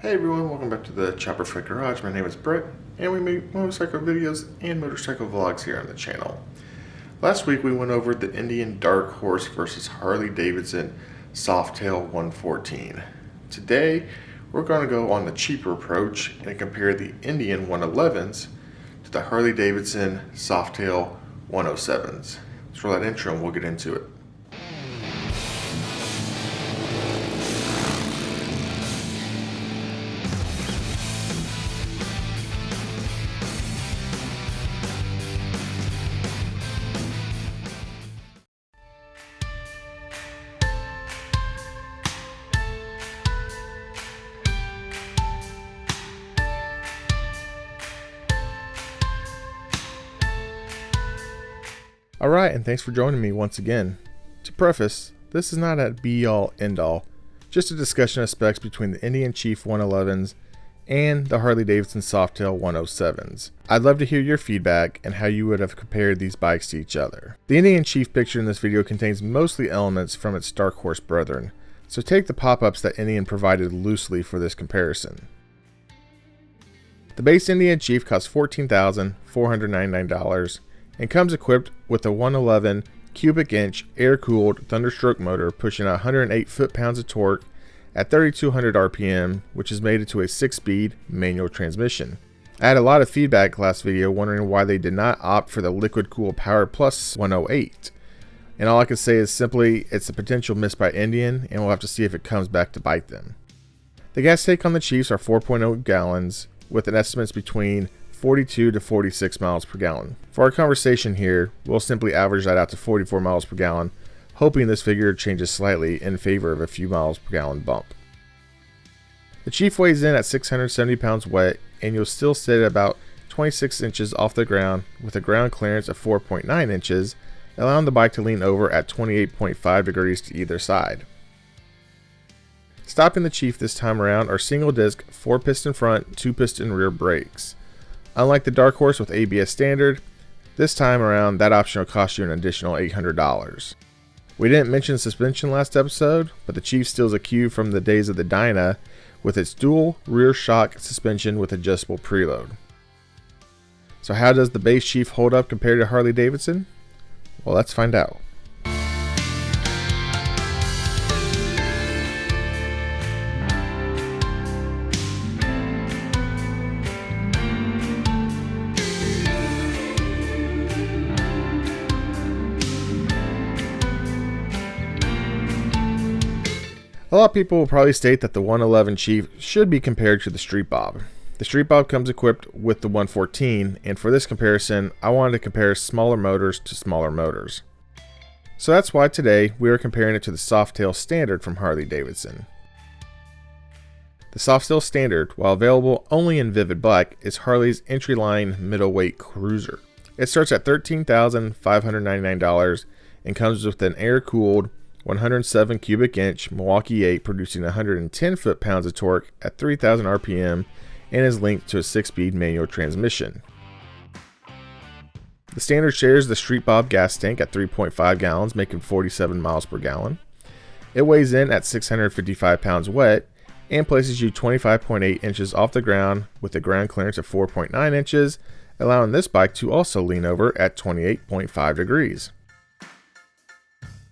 Hey everyone, welcome back to the Chopper Freight Garage. My name is Brett, and we make motorcycle videos and motorcycle vlogs here on the channel. Last week we went over the Indian Dark Horse versus Harley Davidson Softail 114. Today we're going to go on the cheaper approach and compare the Indian 111s to the Harley Davidson Softail 107s. So for that intro, we'll get into it. Alright, and thanks for joining me once again. To preface, this is not a be-all, end-all, just a discussion of specs between the Indian Chief 111s and the Harley Davidson Softail 107s. I'd love to hear your feedback and how you would have compared these bikes to each other. The Indian Chief pictured in this video contains mostly elements from its Dark Horse brethren, so take the pop-ups that Indian provided loosely for this comparison. The base Indian Chief costs $14,499 and comes equipped with a 111 cubic inch air-cooled Thunderstroke motor pushing 108 foot-pounds of torque at 3200 RPM, which is mated to a 6-speed manual transmission. I had a lot of feedback last video wondering why they did not opt for the Liquid Cool Power Plus 108, and all I can say is simply it's a potential miss by Indian, and we'll have to see if it comes back to bite them. The gas take on the Chiefs are 4.0 gallons with an estimate between 42 to 46 miles per gallon. For our conversation here, we'll simply average that out to 44 miles per gallon, hoping this figure changes slightly in favor of a few miles per gallon bump. The Chief weighs in at 670 pounds wet, and you'll still sit at about 26 inches off the ground with a ground clearance of 4.9 inches, allowing the bike to lean over at 28.5 degrees to either side. Stopping the Chief this time around are single disc 4-piston front, 2-piston rear brakes. Unlike the Dark Horse with ABS standard, this time around that option will cost you an additional $800. We didn't mention suspension last episode, but the Chief steals a cue from the days of the Dyna with its dual rear shock suspension with adjustable preload. So how does the base Chief hold up compared to Harley Davidson? Well, let's find out. A lot of people will probably state that the 111 Chief should be compared to the Street Bob. The Street Bob comes equipped with the 114, and for this comparison, I wanted to compare smaller motors to smaller motors. So that's why today we are comparing it to the Softail Standard from Harley Davidson. The Softail Standard, while available only in Vivid Black, is Harley's entry-line middleweight cruiser. It starts at $13,599 and comes with an air-cooled 107 cubic inch Milwaukee 8 producing 110 foot-pounds of torque at 3000 RPM and is linked to a 6-speed manual transmission. The Standard shares the Street Bob gas tank at 3.5 gallons, making 47 miles per gallon. It weighs in at 655 pounds wet and places you 25.8 inches off the ground with a ground clearance of 4.9 inches, allowing this bike to also lean over at 28.5 degrees.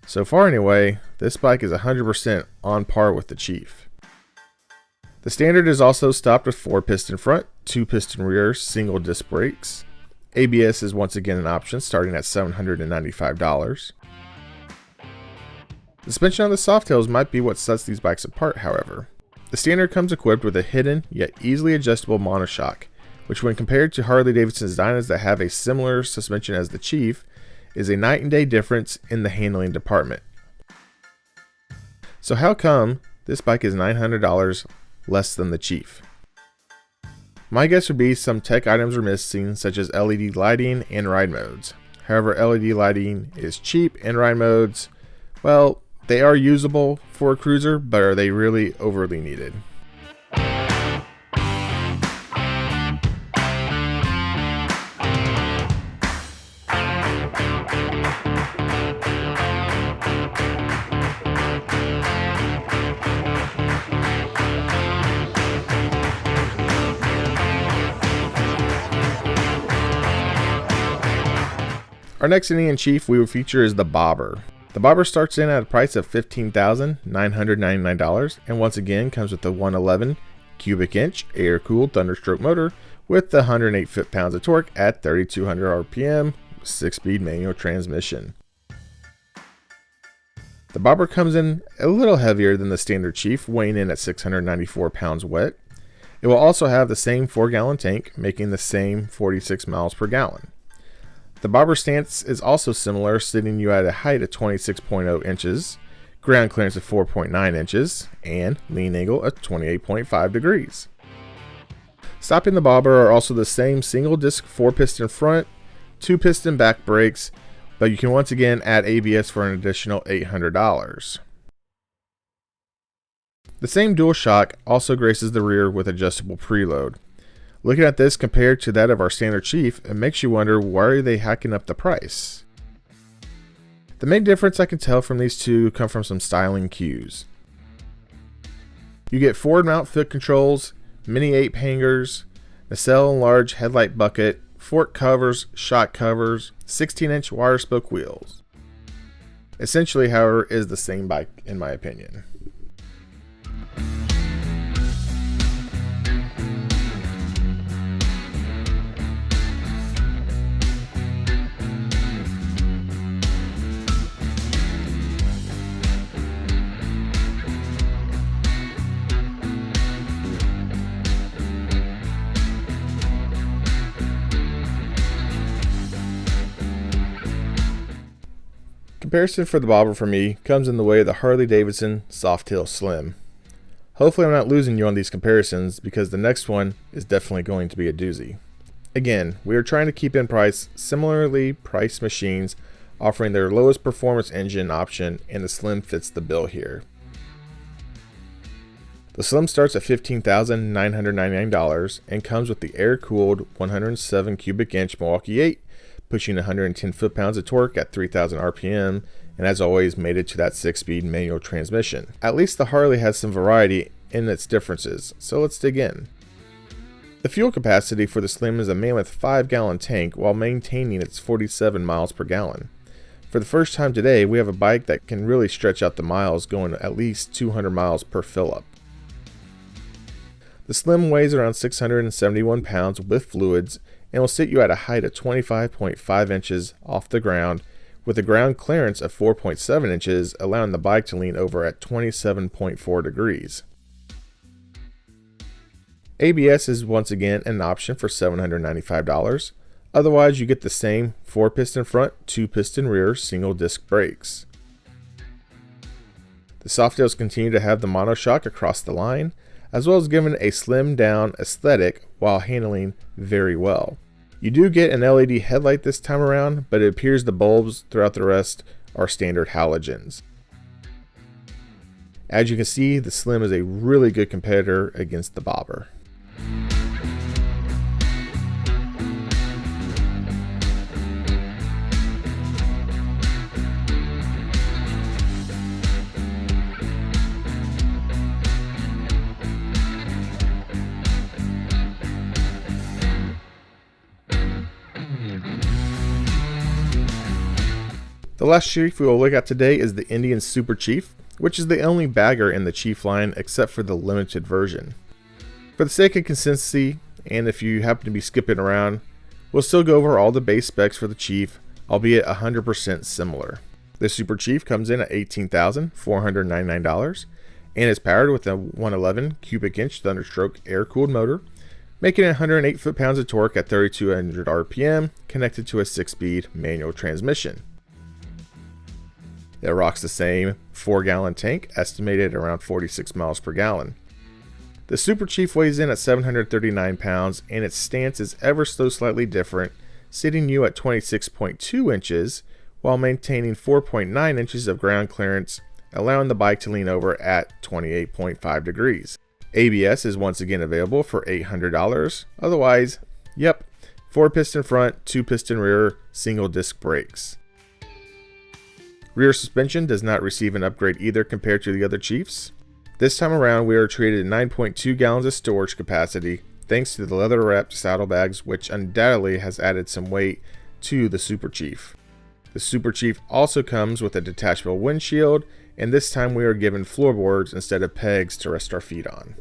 So far anyway, this bike is 100% on par with the Chief. The Standard is also stopped with 4-piston front, 2-piston rear, single disc brakes. ABS is once again an option starting at $795. The suspension on the Softails might be what sets these bikes apart, however. The Standard comes equipped with a hidden yet easily adjustable monoshock, which when compared to Harley Davidson's Dynas that have a similar suspension as the Chief, is a night and day difference in the handling department. So how come this bike is $900 less than the Chief? My guess would be some tech items are missing, such as LED lighting and ride modes. However, LED lighting is cheap and ride modes, well, they are usable for a cruiser, but are they really overly needed? Our next Indian Chief we will feature is the Bobber. The Bobber starts in at a price of $15,999 and once again comes with the 111 cubic inch air-cooled Thunderstroke motor with the 108 foot-pounds of torque at 3,200 RPM, 6-speed manual transmission. The Bobber comes in a little heavier than the standard Chief, weighing in at 694 pounds wet. It will also have the same 4-gallon tank, making the same 46 miles per gallon. The Bobber stance is also similar, sitting you at a height of 26.0 inches, ground clearance of 4.9 inches, and lean angle of 28.5 degrees. Stopping the Bobber are also the same single disc 4-piston front, 2-piston back brakes, but you can once again add ABS for an additional $800. The same dual shock also graces the rear with adjustable preload. Looking at this compared to that of our standard Chief, it makes you wonder, why are they hacking up the price? The main difference I can tell from these two come from some styling cues. You get forward mount foot controls, mini ape hangers, nacelle enlarged headlight bucket, fork covers, shock covers, 16-inch wire spoke wheels. Essentially, however, is the same bike in my opinion. Comparison for the Bobber for me comes in the way of the Harley Davidson Softail Slim. Hopefully I'm not losing you on these comparisons, because the next one is definitely going to be a doozy. Again, we are trying to keep in price similarly priced machines offering their lowest performance engine option, and the Slim fits the bill here. The Slim starts at $15,999 and comes with the air-cooled 107 cubic inch Milwaukee 8, pushing 110 foot-pounds of torque at 3,000 RPM, and as always mated to that 6-speed manual transmission. At least the Harley has some variety in its differences, so let's dig in. The fuel capacity for the Slim is a mammoth 5-gallon tank while maintaining its 47 miles per gallon. For the first time today, we have a bike that can really stretch out the miles, going at least 200 miles per fill-up. The Slim weighs around 671 pounds with fluids and will sit you at a height of 25.5 inches off the ground, with a ground clearance of 4.7 inches, allowing the bike to lean over at 27.4 degrees. ABS is once again an option for $795. Otherwise, you get the same 4-piston front, 2-piston rear single disc brakes. The Softails continue to have the monoshock across the line, as well as giving a slimmed down aesthetic while handling very well. You do get an LED headlight this time around, but it appears the bulbs throughout the rest are standard halogens. As you can see, the Slim is a really good competitor against the Bobber. The last Chief we will look at today is the Indian Super Chief, which is the only bagger in the Chief line except for the limited version. For the sake of consistency, and if you happen to be skipping around, we'll still go over all the base specs for the Chief, albeit 100% similar. The Super Chief comes in at $18,499 and is powered with a 111 cubic inch Thunderstroke air-cooled motor, making it 108 foot-pounds of torque at 3,200 RPM, connected to a 6-speed manual transmission. It rocks the same 4-gallon tank, estimated around 46 miles per gallon. The Super Chief weighs in at 739 pounds, and its stance is ever so slightly different, sitting you at 26.2 inches while maintaining 4.9 inches of ground clearance, allowing the bike to lean over at 28.5 degrees. ABS is once again available for $800. Otherwise, yep, 4-piston front, 2-piston rear, single disc brakes. Rear suspension does not receive an upgrade either compared to the other Chiefs. This time around, we are treated 9.2 gallons of storage capacity thanks to the leather wrapped saddlebags, which undoubtedly has added some weight to the Super Chief. The Super Chief also comes with a detachable windshield, and this time we are given floorboards instead of pegs to rest our feet on.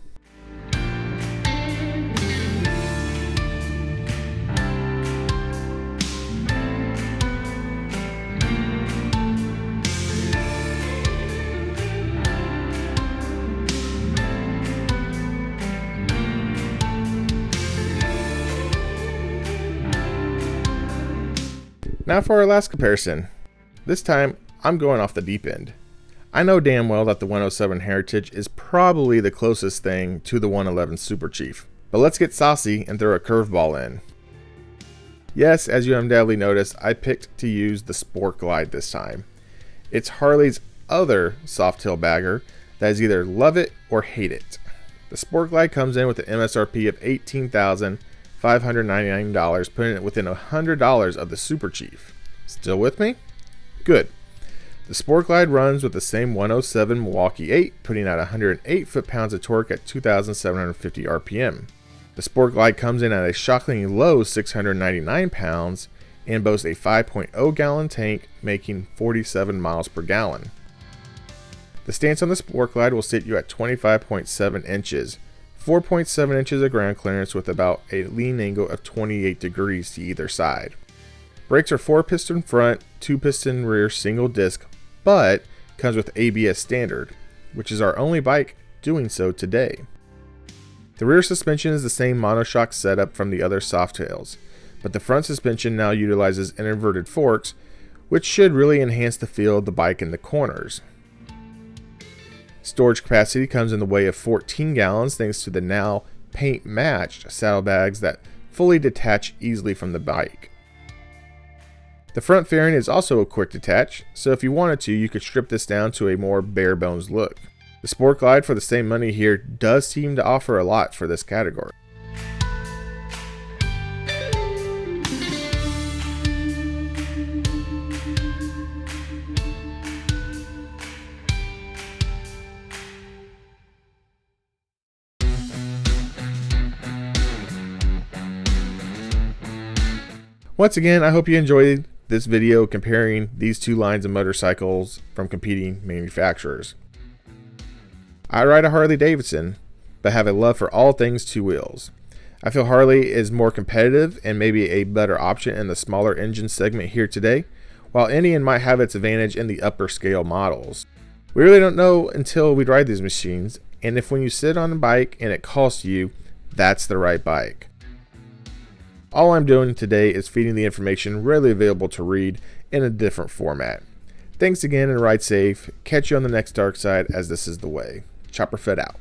Now for our last comparison. This time, I'm going off the deep end. I know damn well that the 107 Heritage is probably the closest thing to the 111 Super Chief, but let's get saucy and throw a curveball in. Yes, as you undoubtedly noticed, I picked to use the Sport Glide this time. It's Harley's other Softail bagger that is either love it or hate it. The Sport Glide comes in with an MSRP of $18,599, putting it within $100 of the Super Chief. Still with me? Good. The Sport Glide runs with the same 107 Milwaukee 8, putting out 108 foot-pounds of torque at 2,750 RPM. The Sport Glide comes in at a shockingly low 699 pounds and boasts a 5.0 gallon tank, making 47 miles per gallon. The stance on the Sport Glide will sit you at 25.7 inches, 4.7 inches of ground clearance with about a lean angle of 28 degrees to either side. Brakes are 4-piston front, 2-piston rear single disc, but comes with ABS standard, which is our only bike doing so today. The rear suspension is the same monoshock setup from the other Softails, but the front suspension now utilizes inverted forks, which should really enhance the feel of the bike in the corners. Storage capacity comes in the way of 14 gallons thanks to the now paint-matched saddlebags that fully detach easily from the bike. The front fairing is also a quick detach, so if you wanted to, you could strip this down to a more bare-bones look. The Sport Glide for the same money here does seem to offer a lot for this category. Once again, I hope you enjoyed this video comparing these two lines of motorcycles from competing manufacturers. I ride a Harley Davidson, but have a love for all things two wheels. I feel Harley is more competitive and maybe a better option in the smaller engine segment here today, while Indian might have its advantage in the upper scale models. We really don't know until we ride these machines, and if when you sit on a bike and it calls to you, that's the right bike. All I'm doing today is feeding the information readily available to read in a different format. Thanks again and ride safe. Catch you on the next dark side, as this is the way. Chopper Fed out.